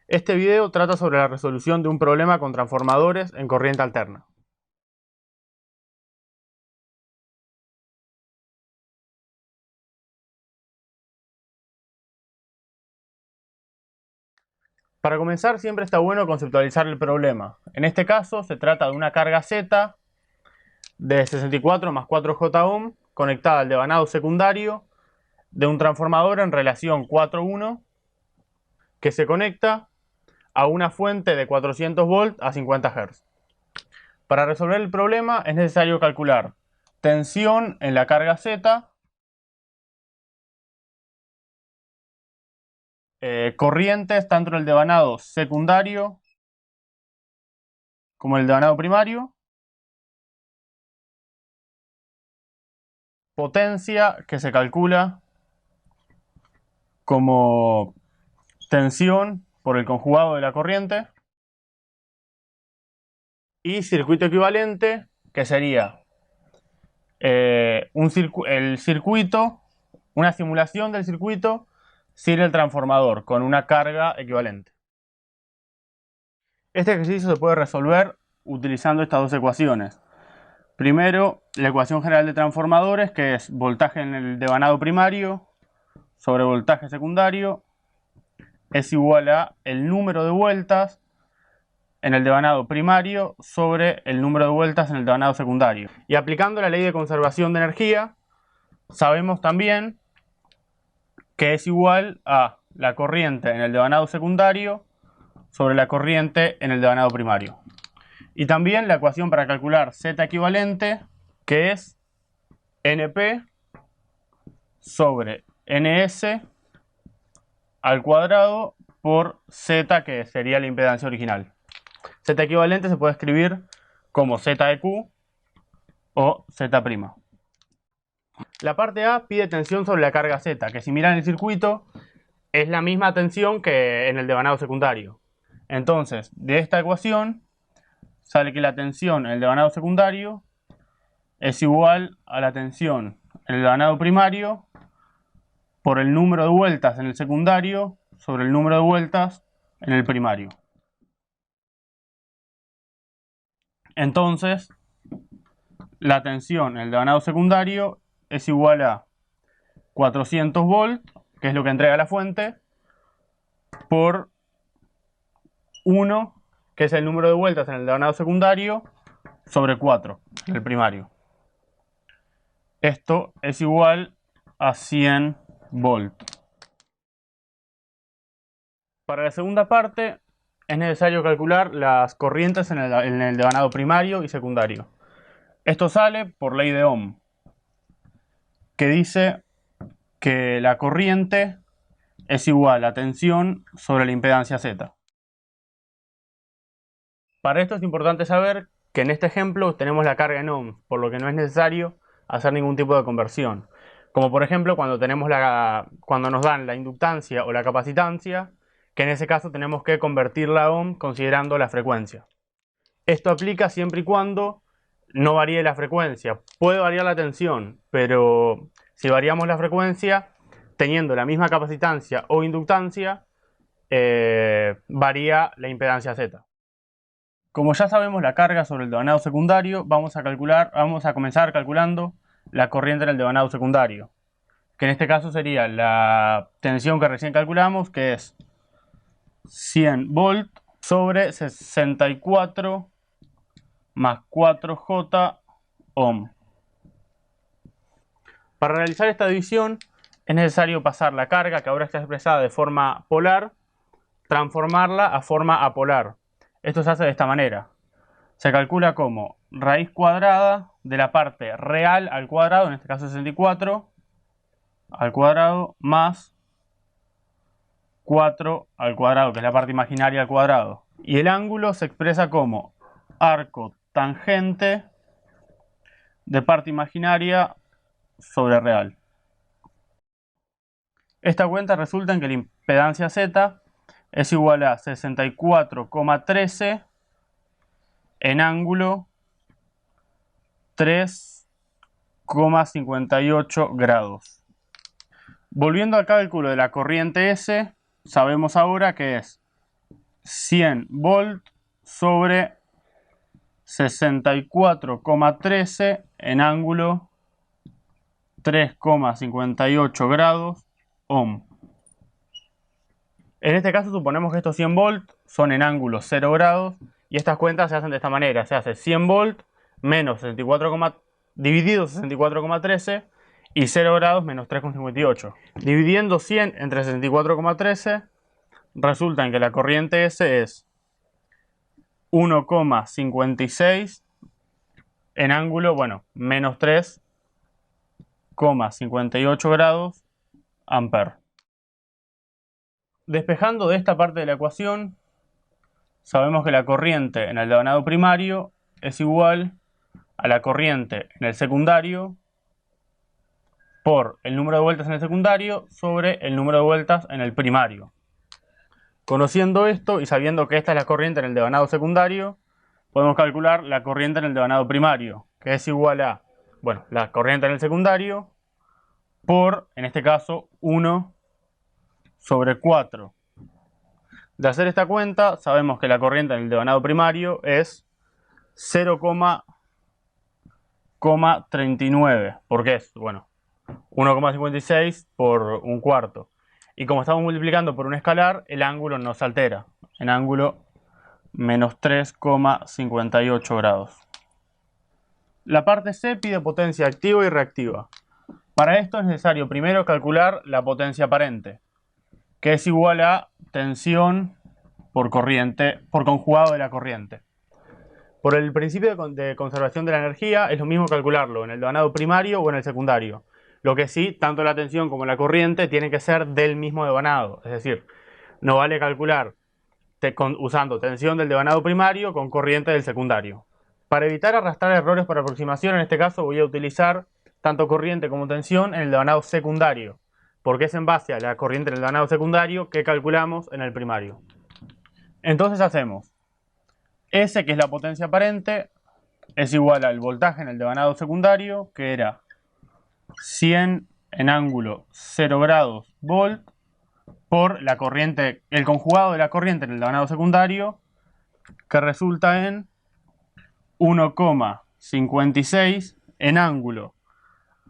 Este video trata sobre la resolución de un problema con transformadores en corriente alterna. Para comenzar, siempre está bueno conceptualizar el problema. En este caso, se trata de una carga Z de 64 más 4J ohm conectada al devanado secundario de un transformador en relación 4:1 que se conecta a una fuente de 400 volts a 50 Hz. Para resolver el problema es necesario calcular tensión en la carga Z, corrientes tanto en el devanado secundario como en el devanado primario, potencia que se calcula como tensión por el conjugado de la corriente, y circuito equivalente, que sería el circuito, una simulación del circuito sin el transformador, con una carga equivalente. Este ejercicio se puede resolver utilizando estas dos ecuaciones. Primero, la ecuación general de transformadores, que es voltaje en el devanado primario sobre voltaje secundario, es igual a el número de vueltas en el devanado primario sobre el número de vueltas en el devanado secundario. Y aplicando la ley de conservación de energía, sabemos también que es igual a la corriente en el devanado secundario sobre la corriente en el devanado primario. Y también la ecuación para calcular Z equivalente, que es NP sobre NS al cuadrado por Z, que sería la impedancia original. Z equivalente se puede escribir como Z de Q o Z'. La parte A pide tensión sobre la carga Z, que si miran el circuito es la misma tensión que en el devanado secundario. Entonces, de esta ecuación sale que la tensión en el devanado secundario es igual a la tensión en el devanado primario por el número de vueltas en el secundario sobre el número de vueltas en el primario. Entonces, la tensión en el devanado secundario es igual a 400 volts, que es lo que entrega la fuente, por 1, que es el número de vueltas en el devanado secundario, sobre 4 en el primario. Esto es igual a 100 volts. Para la segunda parte es necesario calcular las corrientes en el devanado primario y secundario. Esto sale por ley de Ohm, que dice que la corriente es igual a tensión sobre la impedancia Z. Para esto es importante saber que en este ejemplo tenemos la carga en ohms, por lo que no es necesario hacer ningún tipo de conversión. Como por ejemplo cuando nos dan la inductancia o la capacitancia, que en ese caso tenemos que convertirla a ohm considerando la frecuencia. Esto aplica siempre y cuando no varíe la frecuencia. Puede variar la tensión, pero si variamos la frecuencia, teniendo la misma capacitancia o inductancia, varía la impedancia Z. Como ya sabemos la carga sobre el devanado secundario, vamos a comenzar calculando la corriente en el devanado secundario, que en este caso sería la tensión que recién calculamos, que es 100 volt sobre 64 más 4J ohm. Para realizar esta división es necesario pasar la carga, que ahora está expresada de forma polar, transformarla a forma apolar. Esto se hace de esta manera. Se calcula como raíz cuadrada de la parte real al cuadrado, en este caso 64 al cuadrado, más 4 al cuadrado, que es la parte imaginaria al cuadrado. Y el ángulo se expresa como arco tangente de parte imaginaria sobre real. Esta cuenta resulta en que la impedancia Z es igual a 64,13 en ángulo 3,58 grados. Volviendo al cálculo de la corriente S, sabemos ahora que es 100 volt sobre 64,13 en ángulo 3,58 grados ohm. En este caso suponemos que estos 100 volt son en ángulo 0 grados y estas cuentas se hacen de esta manera. Se hace 100 volt menos 64, dividido 64,13 y 0 grados menos 3,58. Dividiendo 100 entre 64,13 resulta en que la corriente S es 1,56 en ángulo, bueno, menos 3,58 grados amper. Despejando de esta parte de la ecuación, sabemos que la corriente en el devanado primario es igual a la corriente en el secundario por el número de vueltas en el secundario sobre el número de vueltas en el primario. Conociendo esto y sabiendo que esta es la corriente en el devanado secundario, podemos calcular la corriente en el devanado primario, que es igual a, bueno, la corriente en el secundario por, en este caso, 1 sobre 4. De hacer esta cuenta, sabemos que la corriente en el devanado primario es 0,39, porque es, bueno, 1,56 por un cuarto. Y como estamos multiplicando por un escalar, el ángulo no se altera, en ángulo menos 3,58 grados. La parte C pide potencia activa y reactiva. Para esto es necesario primero calcular la potencia aparente, que es igual a tensión por corriente, por conjugado de la corriente. Por el principio de conservación de la energía es lo mismo calcularlo en el devanado primario o en el secundario. Lo que sí, tanto la tensión como la corriente tienen que ser del mismo devanado. Es decir, no vale calcular usando tensión del devanado primario con corriente del secundario. Para evitar arrastrar errores por aproximación, en este caso voy a utilizar tanto corriente como tensión en el devanado secundario, porque es en base a la corriente en el devanado secundario que calculamos en el primario. Entonces hacemos S, que es la potencia aparente, es igual al voltaje en el devanado secundario, que era 100 en ángulo 0 grados volt, por la corriente, el conjugado de la corriente en el devanado secundario, que resulta en 1,56 en ángulo.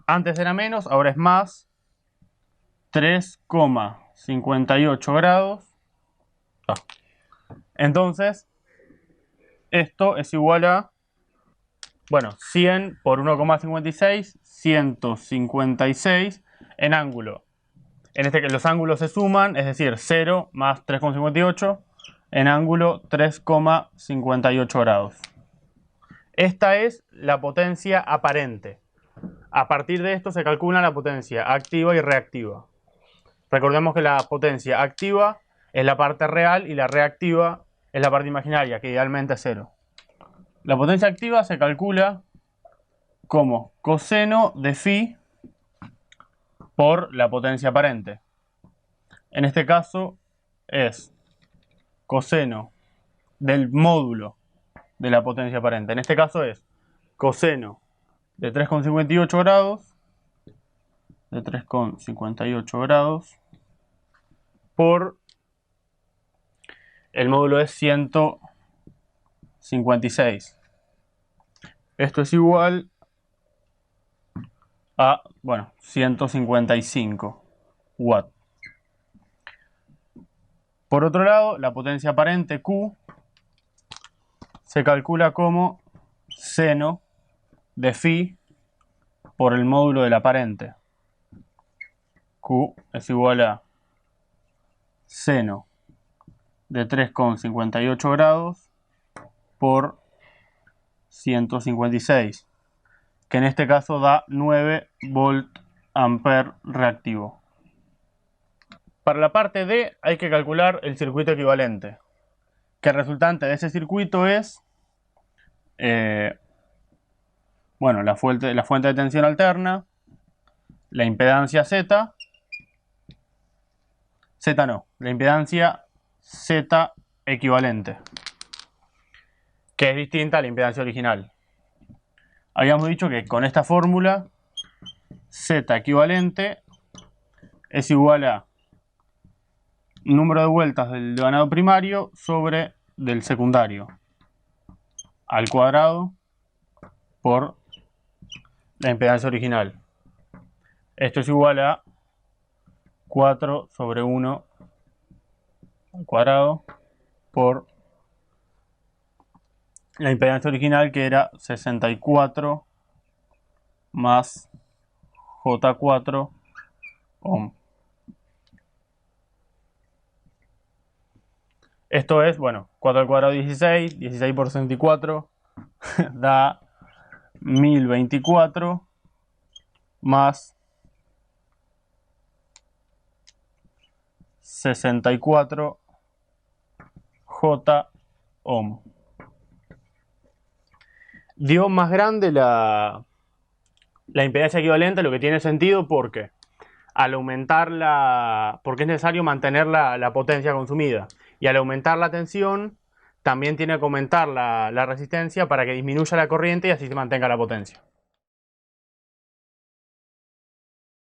Antes era menos, ahora es más, 3,58 grados. Entonces, esto es igual a, bueno, 100 por 1,56, 156 en ángulo. En este que los ángulos se suman, es decir, 0 más 3,58 en ángulo 3,58 grados. Esta es la potencia aparente. A partir de esto se calcula la potencia activa y reactiva. Recordemos que la potencia activa es la parte real y la reactiva es la parte imaginaria, que idealmente es 0. La potencia activa se calcula como coseno de phi por la potencia aparente. En este caso es coseno del módulo de la potencia aparente. En este caso es coseno de 3,58 grados, por el módulo es 156. Esto es igual a, bueno, 155 watts. Por otro lado, la potencia aparente Q se calcula como seno de phi por el módulo del aparente. Q es igual a seno de 3,58 grados por 156, que en este caso da 9 volt ampere reactivo. Para la parte D hay que calcular el circuito equivalente, que el resultante de ese circuito es bueno, la fuente de tensión alterna, la impedancia Z la impedancia Z equivalente, que es distinta a la impedancia original. Habíamos dicho que con esta fórmula Z equivalente es igual a número de vueltas del devanado primario sobre del secundario al cuadrado por la impedancia original. Esto es igual a 4 sobre 1 al cuadrado por la impedancia original, que era 64 más J4 ohm. Esto es, bueno, 4 al cuadrado 16, 16 por 64 da 1024 más 64 J ohm. Dio más grande la impedancia equivalente, lo que tiene sentido porque al aumentar porque es necesario mantener la potencia consumida, y al aumentar la tensión también tiene que aumentar la resistencia para que disminuya la corriente y así se mantenga la potencia.